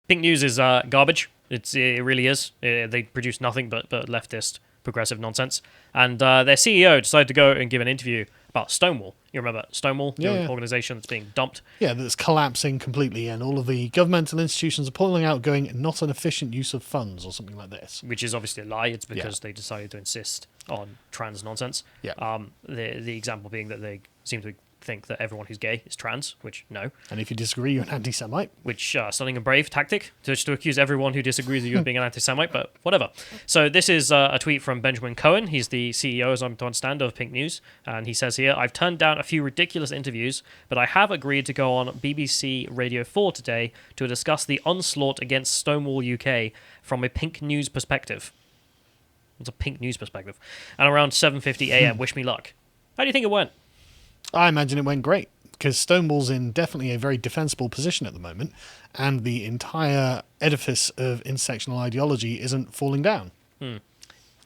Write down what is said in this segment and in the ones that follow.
Pink News is garbage. It really is. They produce nothing but leftist progressive nonsense. And their CEO decided to go and give an interview about Stonewall. You remember Stonewall, the organization that's being dumped? Yeah, that's collapsing completely, and all of the governmental institutions are pulling out, going, not an efficient use of funds, or something like this. Which is obviously a lie. It's because they decided to insist on trans nonsense. Yeah. The example being that they seem to think that everyone who's gay is trans, which no. And if you disagree, you're an anti-Semite. Which, stunning and brave tactic, just to accuse everyone who disagrees with you of being an anti-Semite, but whatever. So this is a tweet from Benjamin Cohen. He's the CEO, as I'm to understand, of Pink News. And he says here, I've turned down a few ridiculous interviews, but I have agreed to go on BBC Radio 4 today to discuss the onslaught against Stonewall UK from a Pink News perspective. It's a Pink News perspective. And around 7:50 a.m. Wish me luck. How do you think it went? I imagine it went great, because Stonewall's in definitely a very defensible position at the moment, and the entire edifice of intersectional ideology isn't falling down.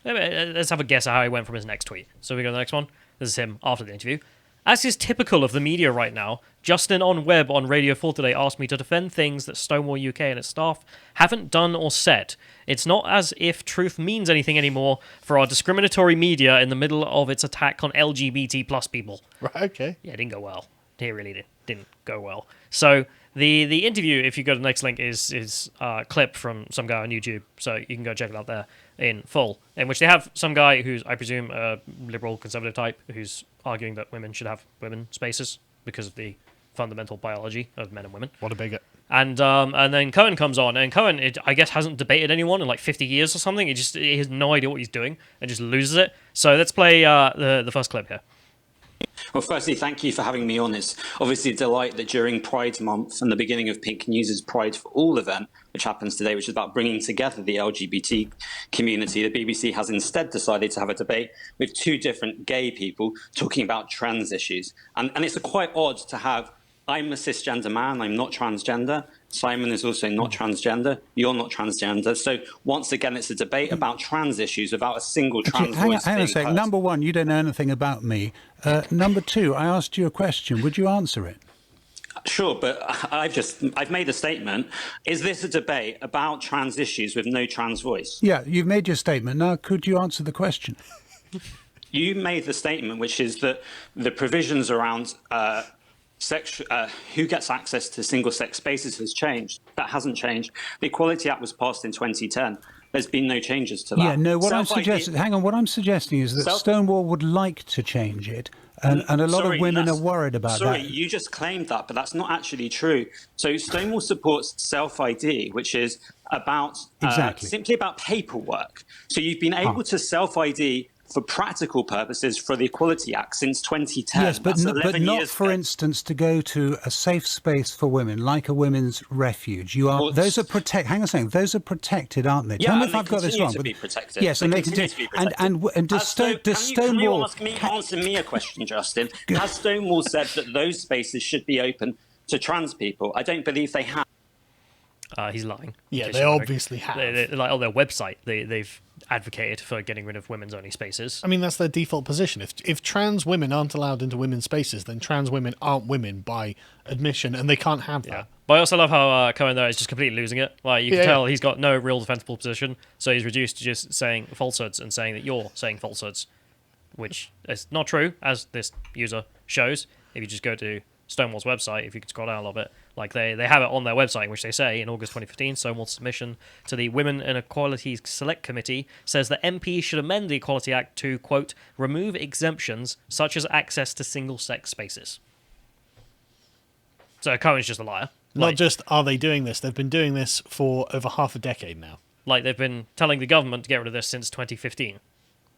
Let's have a guess at how he went from his next tweet. So we go to the next one. This is him after the interview. As is typical of the media right now, Justin on Webb on Radio 4 today asked me to defend things that Stonewall UK and its staff haven't done or said. It's not as if truth means anything anymore for our discriminatory media in the middle of its attack on LGBT plus people. Right, okay. Yeah, it didn't go well. It really didn't go well. So the interview, if you go to the next link, is a clip from some guy on YouTube. So you can go check it out there in full, in which they have some guy who's, I presume, a liberal conservative type, who's arguing that women should have women spaces because of the fundamental biology of men and women. What a bigot. And then Cohen comes on, and Cohen, I guess, hasn't debated anyone in like 50 years or something. He has no idea what he's doing and just loses it. So let's play the first clip here. Well, firstly, thank you for having me on. It's obviously a delight that during Pride Month and the beginning of Pink News' Pride for All event, which happens today, which is about bringing together the LGBT community, the BBC has instead decided to have a debate with two different gay people talking about trans issues. And it's quite odd to have, I'm a cisgender man, I'm not transgender. Simon is also not transgender. You're not transgender. So once again, it's a debate about trans issues without a single trans voice. Hang on a second. Number one, you don't know anything about me. Number two, I asked you a question. Would you answer it? Sure, but I've made a statement. Is this a debate about trans issues with no trans voice? Yeah, you've made your statement. Now, could you answer the question? You made the statement, which is that the provisions around who gets access to single-sex spaces has changed. That hasn't changed. The Equality Act was passed in 2010. There's been no changes to that. Yeah, no, what I'm suggesting, hang on, what I'm suggesting is that Stonewall would like to change it, and a lot of women are worried about that. Sorry, you just claimed that, but that's not actually true. So Stonewall supports self-ID, which is about simply about paperwork. So you've been able to self-ID for practical purposes for the Equality Act since 2010. Yes, but not, for instance, to go to a safe space for women, like a women's refuge. Those are protected. Hang on a second. Those are protected, aren't they? Yeah, Tell me if I've got this wrong. To be protected. Yes, and they continue to be protected. And does Stonewall answer me a question, Justin? Has Stonewall said that those spaces should be open to trans people? I don't believe they have. He's lying. Yeah, they obviously have. Like on their website, they've advocated for getting rid of women's only spaces. I mean, that's their default position. If trans women aren't allowed into women's spaces, then trans women aren't women by admission, and they can't have that. But I also love how Cohen there is just completely losing it. Like you can tell he's got no real defensible position, so he's reduced to just saying falsehoods and saying that you're saying falsehoods, which is not true, as this user shows. If you just go to Stonewall's website, if you can scroll down a little bit, like they have it on their website, in which they say in August 2015, Stonewall's submission to the Women and Equality Select Committee says that MPs should amend the Equality Act to, quote, remove exemptions such as access to single-sex spaces. So Cohen's just a liar. Not just are they doing this, they've been doing this for over half a decade now. Like they've been telling the government to get rid of this since 2015.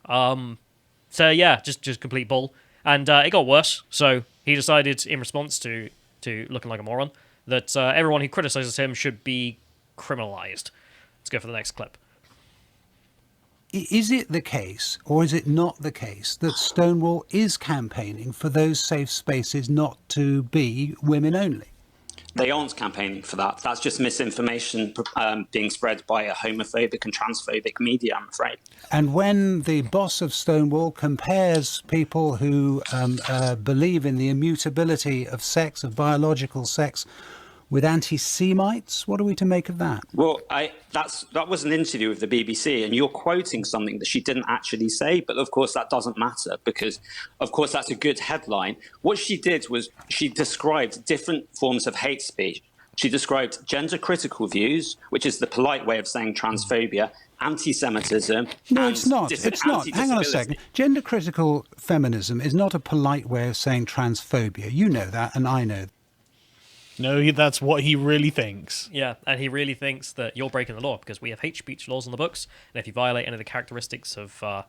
So yeah, just complete bull. And it got worse, so he decided in response to looking like a moron that everyone who criticizes him should be criminalized. Let's go for the next clip. Is it the case, or is it not the case, that Stonewall is campaigning for those safe spaces not to be women only? They aren't campaigning for that. That's just misinformation being spread by a homophobic and transphobic media, I'm afraid. And when the boss of Stonewall compares people who believe in the immutability of sex, of biological sex, with anti-Semites? What are we to make of that? Well, that was an interview with the BBC, and you're quoting something that she didn't actually say. But of course, that doesn't matter because, of course, that's a good headline. What she did was she described different forms of hate speech. She described gender-critical views, which is the polite way of saying transphobia, anti-Semitism. No, it's not. It's not. Hang on a second. Gender-critical feminism is not a polite way of saying transphobia. You know that, and I know. No, that's what he really thinks. Yeah, and he really thinks that you're breaking the law because we have hate speech laws on the books, and if you violate any of the characteristics of the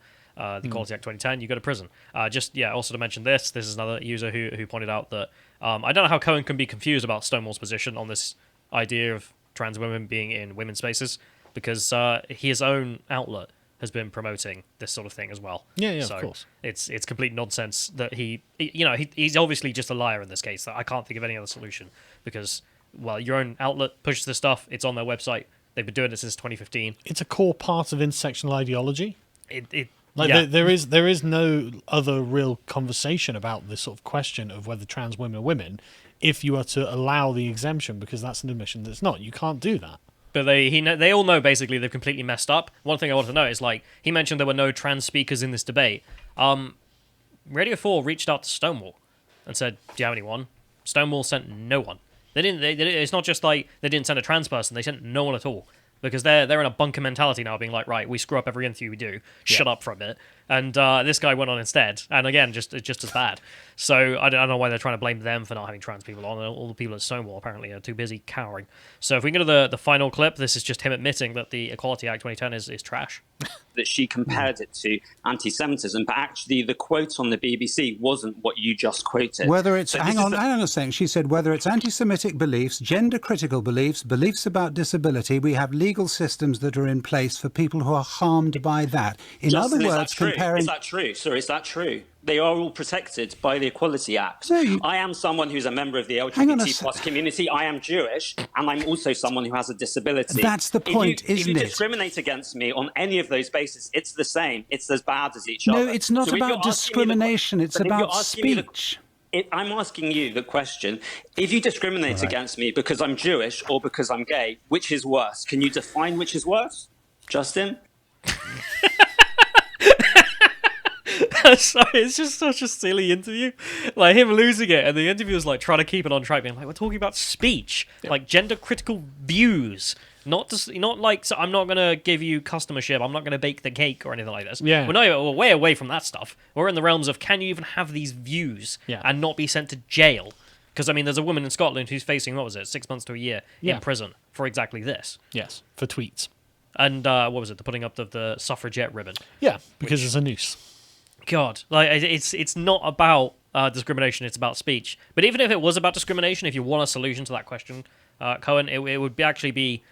Equality Act 2010, you go to prison. Also to mention this is another user who pointed out that I don't know how Cohen can be confused about Stonewall's position on this idea of trans women being in women's spaces, because his own outlet has been promoting this sort of thing as well. Yeah, so of course. It's complete nonsense that he's obviously just a liar in this case. I can't think of any other solution because, well, your own outlet pushes this stuff. It's on their website. They've been doing it since 2015. It's a core part of intersectional ideology. Yeah. There is no other real conversation about this sort of question of whether trans women are women if you are to allow the exemption, because that's an admission that's not. You can't do that. But they all know basically they've completely messed up. One thing I want to know is, like, he mentioned there were no trans speakers in this debate. Radio 4 reached out to Stonewall and said, "Do you have anyone?" Stonewall sent no one. They didn't. It's not just like they didn't send a trans person; they sent no one at all. Because they're in a bunker mentality now, being like, right, we screw up every interview we do. Shut up for a bit. And this guy went on instead, and again, just as bad. So I don't know why they're trying to blame them for not having trans people on. All the people at Stonewall apparently are too busy cowering. So if we go to the final clip, this is just him admitting that the Equality Act 2010 is trash. That she compared it to anti-Semitism, but actually the quote on the BBC wasn't what you just quoted. Whether it's hang on a second. She said whether it's anti-Semitic beliefs, gender-critical beliefs, beliefs about disability, we have legal systems that are in place for people who are harmed by that. In other words, comparing. Is that true? Sir, is that true? They are all protected by the Equality Act. No, I am someone who's a member of the LGBT plus community. I am Jewish, and I'm also someone who has a disability. That's the point, isn't it? If you discriminate against me on any of those bases, it's the same. It's as bad as each other. No, it's not about discrimination. It's about speech. I'm asking you the question. If you discriminate against me because I'm Jewish or because I'm gay, which is worse? Can you define which is worse? Justin? Sorry, it's just such a silly interview. Like, him losing it, and the interviewer's like trying to keep it on track, being like, we're talking about speech, like gender critical views. Not like, so I'm not going to give you customership, I'm not going to bake the cake or anything like this. Yeah. We're way away from that stuff. We're in the realms of, can you even have these views and not be sent to jail? Because, I mean, there's a woman in Scotland who's facing, 6 months to a year in prison for exactly this. Yes, for tweets. And, what was it, the putting up of the suffragette ribbon. Yeah, because it's a noose. God, like, it's not about discrimination, it's about speech. But even if it was about discrimination, if you want a solution to that question, Cohen, it would actually be...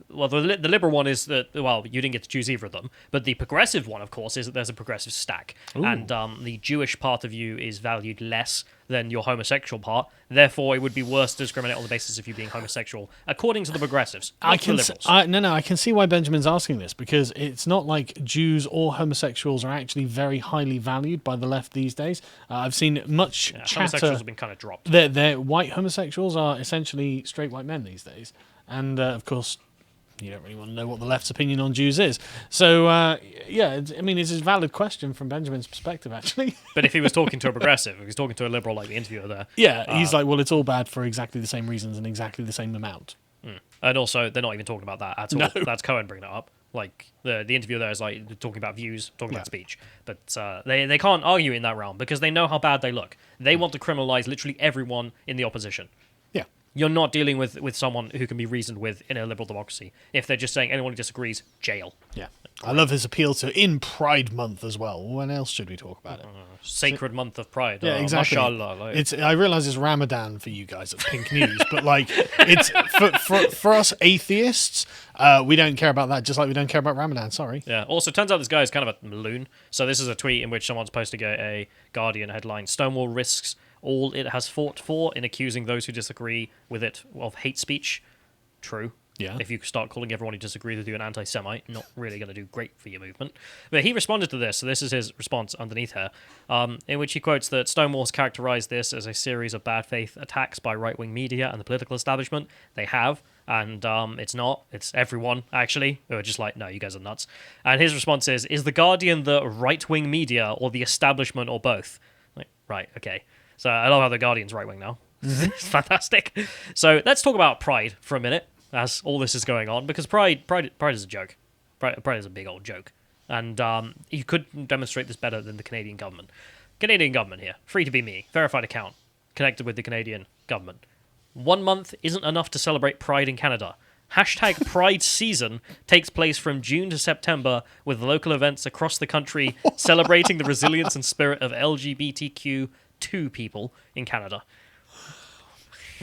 Well, the liberal one is that, well, you didn't get to choose either of them. But the progressive one, of course, is that there's a progressive stack. Ooh. And the Jewish part of you is valued less than your homosexual part. Therefore, it would be worse to discriminate on the basis of you being homosexual, according to the progressives, not the liberals. I can see why Benjamin's asking this, because it's not like Jews or homosexuals are actually very highly valued by the left these days. I've seen much chatter. Homosexuals have been kind of dropped. They're white homosexuals are essentially straight white men these days. And, of course... You don't really want to know what the left's opinion on Jews is. So, it's a valid question from Benjamin's perspective, actually. But if he was talking to a progressive, if he's talking to a liberal like the interviewer there... Yeah, he's like, well, it's all bad for exactly the same reasons and exactly the same amount. And also, they're not even talking about that at all. No. That's Cohen bringing it up. Like, the interviewer there is like talking about views, talking about speech. But they can't argue in that realm because they know how bad they look. They want to criminalise literally everyone in the opposition. Yeah. You're not dealing with someone who can be reasoned with in a liberal democracy. If they're just saying anyone who disagrees, jail. Yeah. I love his appeal to in Pride Month as well. When else should we talk about it? Sacred month of Pride. Yeah, exactly. Mashallah, I realise it's Ramadan for you guys at Pink News, but like it's for us atheists, we don't care about that, just like we don't care about Ramadan. Sorry. Yeah. Also, turns out this guy is kind of a loon. So this is a tweet in which someone's posting a Guardian headline: Stonewall risks all it has fought for in accusing those who disagree with it of hate speech. True. Yeah. If you start calling everyone who disagrees with you an anti-Semite, not really going to do great for your movement. But he responded to this, so this is his response underneath here, in which he quotes that Stonewall's characterized this as a series of bad faith attacks by right-wing media and the political establishment. They have, and it's not. It's everyone, actually, who are just like, no, you guys are nuts. And his response is The Guardian the right-wing media or the establishment or both? Like, right, okay. So I love how The Guardian's right-wing now. It's fantastic. So let's talk about Pride for a minute as all this is going on, because Pride is a joke. Pride is a big old joke. And you could demonstrate this better than the Canadian government. Canadian government here, free to be me, verified account, connected with the Canadian government. 1 month isn't enough to celebrate Pride in Canada. Hashtag Pride season takes place from June to September with local events across the country celebrating the resilience and spirit of LGBTQ2 people in Canada.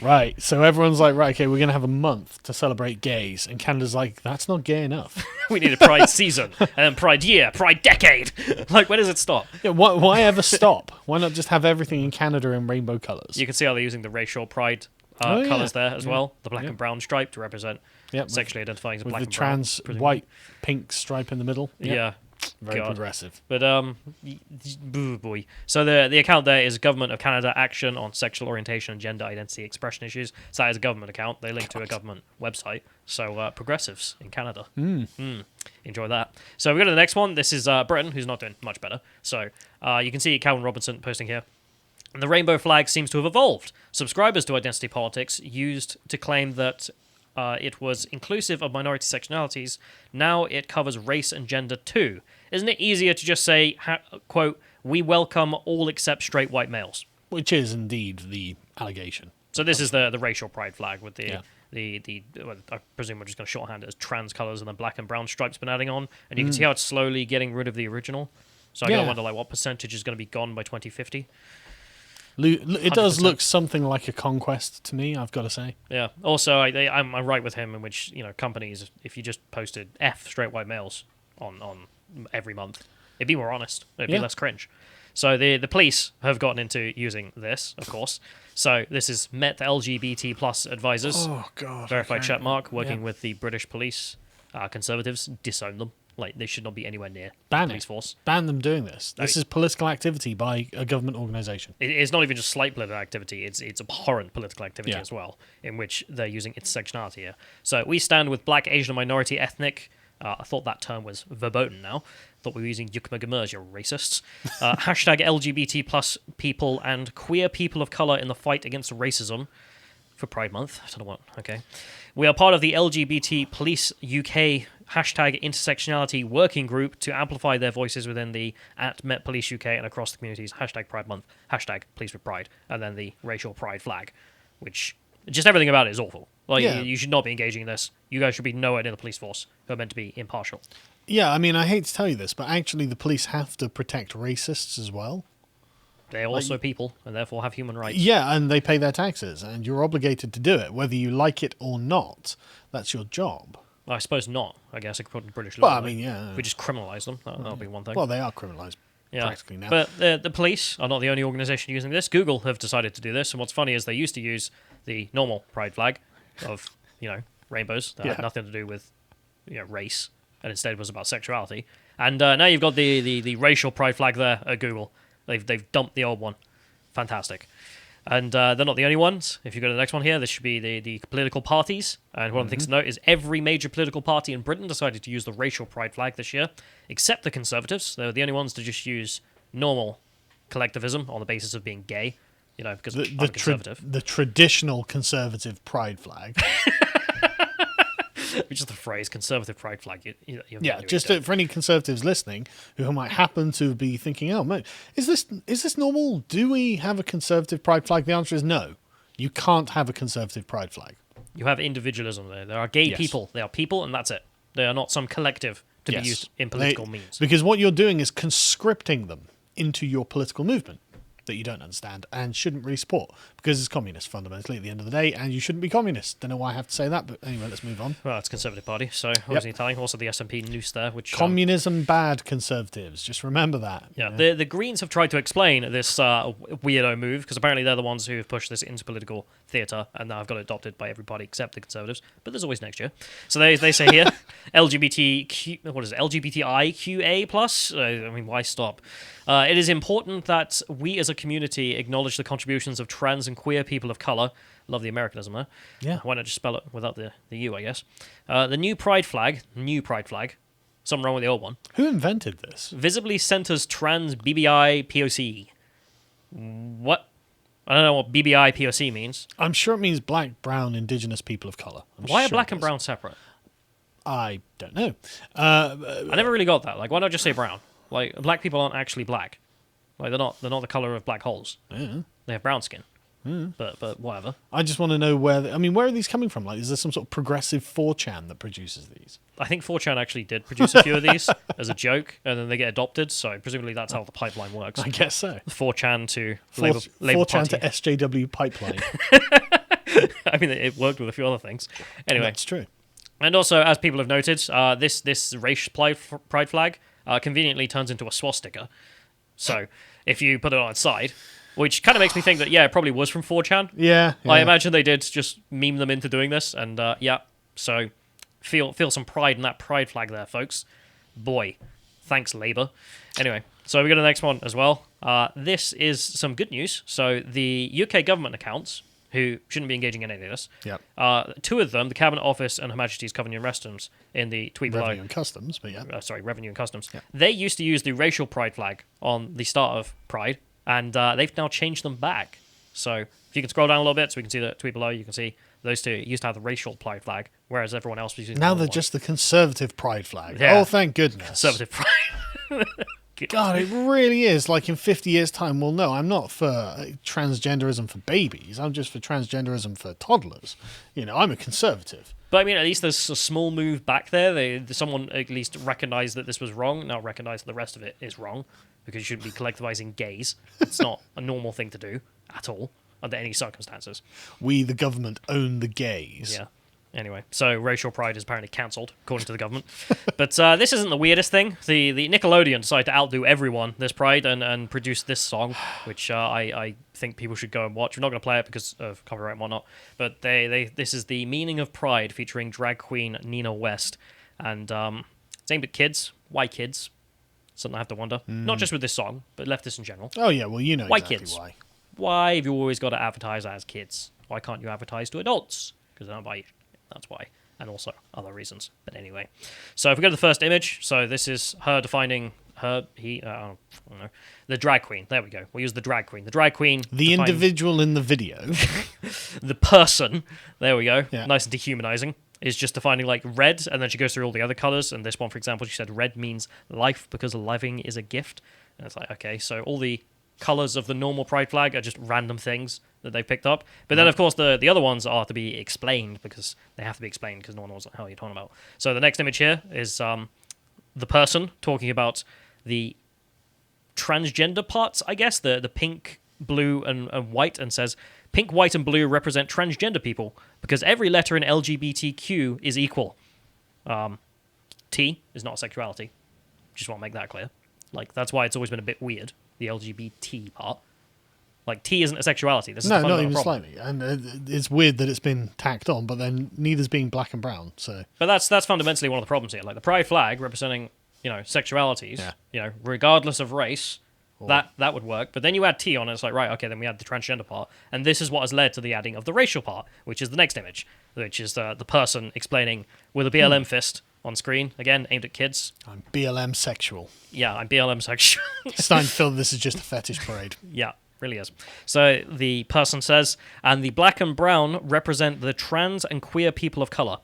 Right, so everyone's like, right, okay, we're going to have a month to celebrate gays. And Canada's like, that's not gay enough. We need a Pride season, and then Pride year, Pride decade. Like, where does it stop? Yeah, why ever stop? Why not just have everything in Canada in rainbow colours? You can see how they're using the racial pride colours there as well. The black and brown stripe to represent sexually identifying as black and brown. With the trans white pink stripe in the middle. Yep. Yeah. Very progressive. But, boo boy. So the account there is Government of Canada Action on Sexual Orientation and Gender Identity Expression Issues. So that is a government account. They link to a government website. So progressives in Canada. Enjoy that. So we go to the next one. This is Britain, who's not doing much better. So you can see Calvin Robinson posting here. And the rainbow flag seems to have evolved. Subscribers to Identity Politics used to claim that it was inclusive of minority sectionalities. Now it covers race and gender too. Isn't it easier to just say, quote, we welcome all except straight white males? Which is indeed the allegation. So this is the racial pride flag with the well, I presume we're just going to shorthand it as trans colours and then black and brown stripes been adding on. And you can see how it's slowly getting rid of the original. So I gotta wonder like what percentage is going to be gone by 2050. It does look something like a conquest to me, I've got to say. Yeah. Also, I'm right with him in which, companies, if you just posted F straight white males on every month, it'd be more honest. It'd be less cringe. So the police have gotten into using this, of course. So this is Met LGBT plus advisors. Oh, God. Verified check mark, working with the British police. Conservatives, disown them. Like, they should not be anywhere near the police force. Ban them doing this. This is political activity by a government organisation. It's not even just slight political activity, it's abhorrent political activity as well, in which they're using intersectionality here. So we stand with black, Asian, minority, ethnic. I thought that term was verboten now. Thought we were using Yukmagumers, you racists. Hashtag LGBT plus people and queer people of colour in the fight against racism. For Pride Month. I don't know what. Okay. We are part of the LGBT Police UK hashtag intersectionality working group to amplify their voices within the Met Police UK and across the communities. Hashtag Pride Month. Hashtag Police with Pride. And then the racial pride flag, which just everything about it is awful. Like, you should not be engaging in this. You guys should be nowhere near the police force who are meant to be impartial. Yeah, I mean, I hate to tell you this, but actually the police have to protect racists as well. They're also people, and therefore have human rights. Yeah, and they pay their taxes, and you're obligated to do it, whether you like it or not. That's your job. Well, I suppose not. I guess according to British law. Well, I mean, yeah. We just criminalise them. That'll be one thing. Well, they are criminalised practically now. But the police are not the only organisation using this. Google have decided to do this, and what's funny is they used to use the normal pride flag of, rainbows that had nothing to do with, race, and instead was about sexuality. And now you've got the racial pride flag there at Google. They've dumped the old one. Fantastic. And they're not the only ones. If you go to the next one here, this should be the political parties. And one of the things to note is every major political party in Britain decided to use the racial pride flag this year, except the Conservatives. They were the only ones to just use normal collectivism on the basis of being gay, because I'm conservative. The traditional conservative pride flag. Which is the phrase conservative pride flag. Just for any conservatives listening who might happen to be thinking, oh, man, is this normal? Do we have a conservative pride flag? The answer is no. You can't have a conservative pride flag. You have individualism there. There are gay people. They are people, and that's it. They are not some collective to be used in political means. Because what you're doing is conscripting them into your political movement. that you don't understand and shouldn't really support because it's communist fundamentally at the end of the day, and you shouldn't be communist. Don't know why I have to say that, but anyway, let's move on. Well, it's a Conservative Party, so obviously Italian. Also, the SNP noose there, which communism bad, Conservatives. Just remember that. Yeah, the Greens have tried to explain this weirdo move because apparently they're the ones who have pushed this into political theatre, and now have got it adopted by everybody except the Conservatives. But there's always next year. So they say here, LGBTIQA plus. I mean, why stop? It is important that we as a community acknowledge the contributions of trans and queer people of colour. Love the Americanism there. Yeah. Why not just spell it without the U, I guess. The new pride flag. Something wrong with the old one. Who invented this? Visibly centers trans BBI POC. What? I don't know what BBI POC means. I'm sure it means black, brown, indigenous people of colour. Why are black and brown separate? I don't know. I never really got that. Like, why not just say brown? Like, black people aren't actually black. Like, they're not the colour of black holes. Yeah. They have brown skin. But whatever. I just want to know where are these coming from? Like, is there some sort of progressive 4chan that produces these? I think 4chan actually did produce a few of these as a joke, and then they get adopted, so presumably that's how the pipeline works. I guess so. 4chan to 4chan Party. to SJW pipeline. I mean, it worked with a few other things. Anyway. That's true. And also, as people have noted, this race pride flag conveniently turns into a swastika. So, if you put it on its side, which kind of makes me think that, it probably was from 4chan. Yeah. I imagine they did just meme them into doing this, and so feel some pride in that pride flag there, folks. Boy, thanks, Labour. Anyway, so we go to the next one as well. This is some good news. So the UK government accounts, who shouldn't be engaging in any of this, two of them, the Cabinet Office and Her Majesty's Covering and Restrooms, in the tweet below. Revenue and Customs, but Revenue and Customs. Yeah. They used to use the racial pride flag on the start of Pride, and they've now changed them back. So if you can scroll down a little bit so we can see the tweet below, you can see those two used to have the racial pride flag, whereas everyone else was using now the they're one. Just the Conservative pride flag. Yeah. Oh, thank goodness. Conservative pride. God, it really is. Like in 50 years' time, well, no, I'm not for transgenderism for babies. I'm just for transgenderism for toddlers. I'm a conservative. But I mean, at least there's a small move back there. Someone at least recognised that this was wrong. Now recognise that the rest of it is wrong, because you shouldn't be collectivising gays. It's not a normal thing to do at all under any circumstances. We, the government, own the gays. Yeah. Anyway, so racial pride is apparently cancelled, according to the government. But this isn't the weirdest thing. The Nickelodeon decided to outdo everyone this Pride and produce this song, which I think people should go and watch. We're not going to play it because of copyright and whatnot. But this is the Meaning of Pride featuring drag queen Nina West. And it's aimed at kids. Why kids? Something I have to wonder. Not just with this song, but leftists in general. Oh, yeah, well, Why exactly kids? why. Why have you always got to advertise as kids? Why can't you advertise to adults? Because they don't buy you. That's why. And also other reasons. But anyway. So if we go to the first image, so this is her defining I don't know. The drag queen. There we go. We'll use the drag queen. The drag queen. The individual in the video. The person. There we go. Yeah. Nice and dehumanizing. Is just defining like red, and then she goes through all the other colors. And this one, for example, she said red means life because living is a gift. And it's like, okay, so all the colors of the normal pride flag are just random things that they've picked up. But then, of course, the other ones are to be explained because they have to be explained because no one knows what the hell you're talking about. So the next image here is the person talking about the transgender parts, I guess, the pink, blue, and white, and says, pink, white, and blue represent transgender people because every letter in LGBTQ is equal. T is not sexuality. Just want to make that clear. Like, that's why it's always been a bit weird, the LGBT part. Like, T isn't a sexuality. This is no, the not even problem. slightly. And it's weird that it's been tacked on, but then neither's being black and brown. So, but that's fundamentally one of the problems here. Like the pride flag representing, sexualities, regardless of race, that would work. But then you add T on it, it's like, right, okay, then we add the transgender part. And this is what has led to the adding of the racial part, which is the next image, which is the person explaining with a BLM fist on screen, again, aimed at kids. I'm BLM sexual. Yeah, I'm BLM sexual. Starting to feel this is just a fetish parade. Yeah. Really is. So the person says, and the black and brown represent the trans and queer people of colour.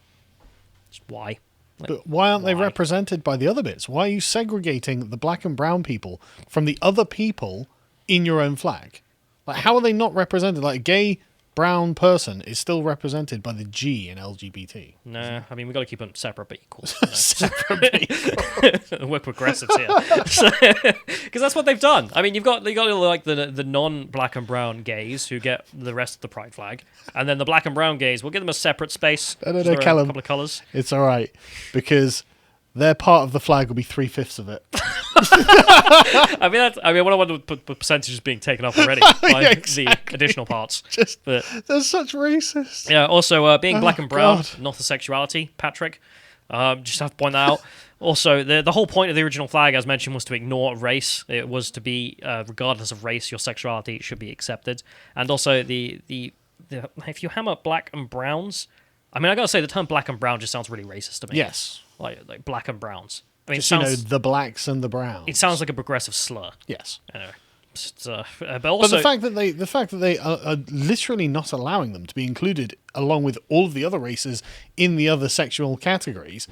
Why? But why aren't they represented by the other bits? Why are you segregating the black and brown people from the other people in your own flag? Like, how are they not represented? Like, gay brown person is still represented by the G in LGBT. Nah, I mean, we've got to keep them separate but equal. Separate people. We're progressives here. Because that's what they've done. I mean, you've got like the non-black and brown gays who get the rest of the pride flag. And then the black and brown gays, we'll give them a separate space. No, A Callum. couple of colours. It's all right, because their part of the flag will be 3/5 of it. I mean, what I want to put the percentages being taken up already by Yeah, exactly. the additional parts. But They're such racists. yeah, also being black and brown, God. not a sexuality, Patrick. Just have to point that out. Also, the whole point of the original flag, as mentioned, was to ignore race. It was to be, regardless of race, your sexuality should be accepted. And also, the if you hammer black and browns, I mean, I gotta say, the term black and brown just sounds really racist to me. Yes. Like black and browns. I mean, Just, the blacks and the browns. it sounds like a progressive slur. Yes. Anyway, but also, But the fact that they are literally not allowing them to be included along with all of the other races in the other sexual categories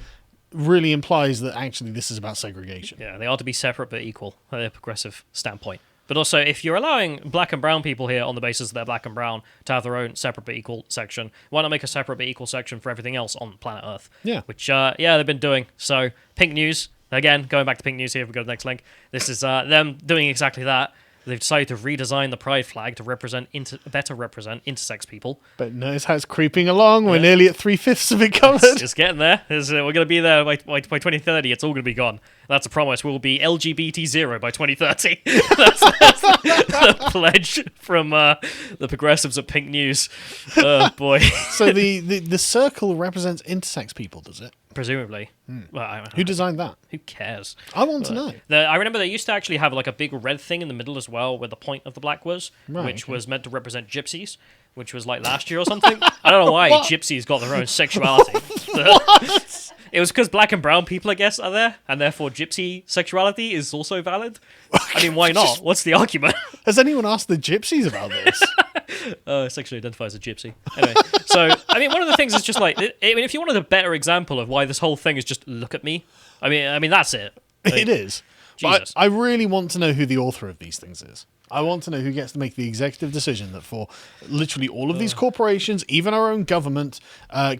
really implies that actually this is about segregation. yeah, they are to be separate but equal. A progressive standpoint. But also, if you're allowing black and brown people here on the basis that they're black and brown to have their own separate but equal section, why not make a separate but equal section for everything else on planet Earth? Yeah. Which, they've been doing. So, Pink News, again, going back to Pink News here, if we go to the next link, this is them doing exactly that. They've decided to redesign the pride flag to better represent intersex people. But notice how it's creeping along. We're nearly at 3/5 of it covered. It's getting there. We're going to be there by 2030. It's all going to be gone. That's a promise. We'll be LGBT zero by 2030. that's the pledge from the progressives at Pink News. Oh, boy. So the circle represents intersex people, does it? Presumably. Well, Who designed that? who cares? I want to know. I remember they used to actually have like a big red thing in the middle as well, where the point of the black was, Right, which okay. was meant to represent gypsies, which was like last year or something. I don't know why gypsies got their own sexuality. It was because black and brown people, I guess, are there, and therefore gypsy sexuality is also valid. I mean, why not? What's the argument? Has anyone asked the gypsies about this? Sexually identifies as a gypsy. Anyway, so, I mean, one of the things is just like, I mean, if you wanted a better example of why this whole thing is just look at me, I mean, that's it. Like, It is. Jesus. But I really want to know who the author of these things is. I want to know who gets to make the executive decision that for literally all of these corporations, even our own government,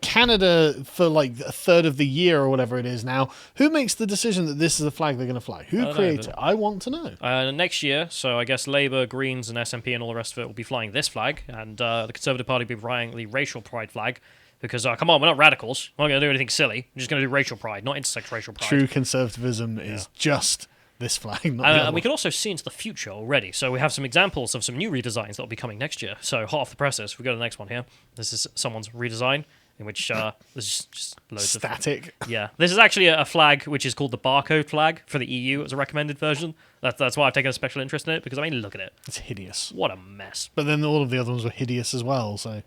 Canada for like a third of the year or whatever it is now, who makes the decision that this is the flag they're going to fly? Who creates it? I want to know. Next year, so I guess Labour, Greens, and SNP and all the rest of it will be flying this flag, and the Conservative Party will be flying the racial pride flag. Because, come on, we're not radicals. We're not going to do anything silly. We're just going to do racial pride, not intersex racial pride. True conservatism is just this flag, not the other And we one. can also see into the future already. So we have some examples of some new redesigns that will be coming next year. So hot off the presses, we go to the next one here. This is someone's redesign, in which there's just loads Static. of... Yeah. This is actually a flag which is called the barcode flag for the EU as a recommended version. That's why I've taken a special interest in it, because, I mean, look at it. It's hideous. What a mess. But then all of the other ones were hideous as well, so...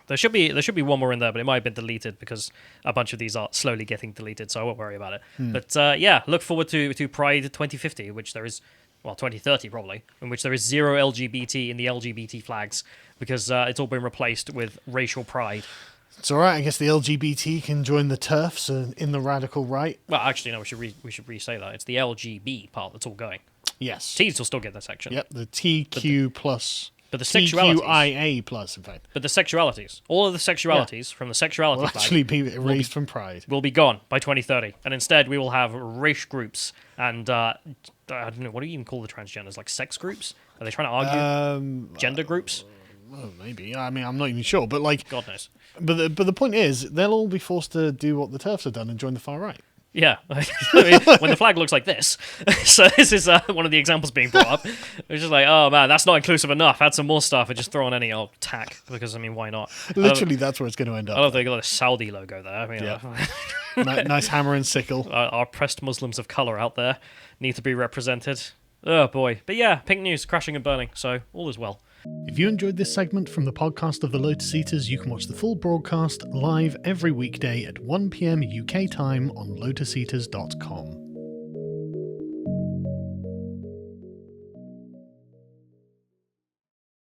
There should be one more in there, but it might have been deleted because a bunch of these are slowly getting deleted, so I won't worry about it. But look forward to Pride 2050, which there is, well, 2030 probably, in which there is zero LGBT in the LGBT flags because it's all been replaced with racial pride. It's all right. I guess the LGBT can join the TERFs in the radical right. Well, actually, no, we should re-say that. It's the LGB part that's all going. Yes. T's will still get that section. Yep, the TQ plus... But the sexualities... TQIA plus, in fact. But the sexualities, all of the sexualities from the sexuality Will flag actually be erased from Pride. will be gone by 2030. And instead, we will have race groups and, I don't know, what do you even call the transgenders? Like sex groups? Are they trying to argue gender groups? Well, maybe. I mean, I'm not even sure. But, like... God knows. But the point is, they'll all be forced to do what the TERFs have done and join the far right. Yeah. I mean, when the flag looks like this. So this is one of the examples being brought up. It's just like, oh, man, that's not inclusive enough. Add some more stuff and just throw on any old tack. Because, I mean, why not? Literally, that's where it's going to end I up. love they got a Saudi logo there. I mean, Yeah. Nice hammer and sickle. our oppressed Muslims of colour out there need to be represented. Oh, boy. But yeah, Pink News, crashing and burning. So all is well. If you enjoyed this segment from the podcast of the Lotus Eaters, you can watch the full broadcast live every weekday at 1 p.m. UK time on lotuseaters.com.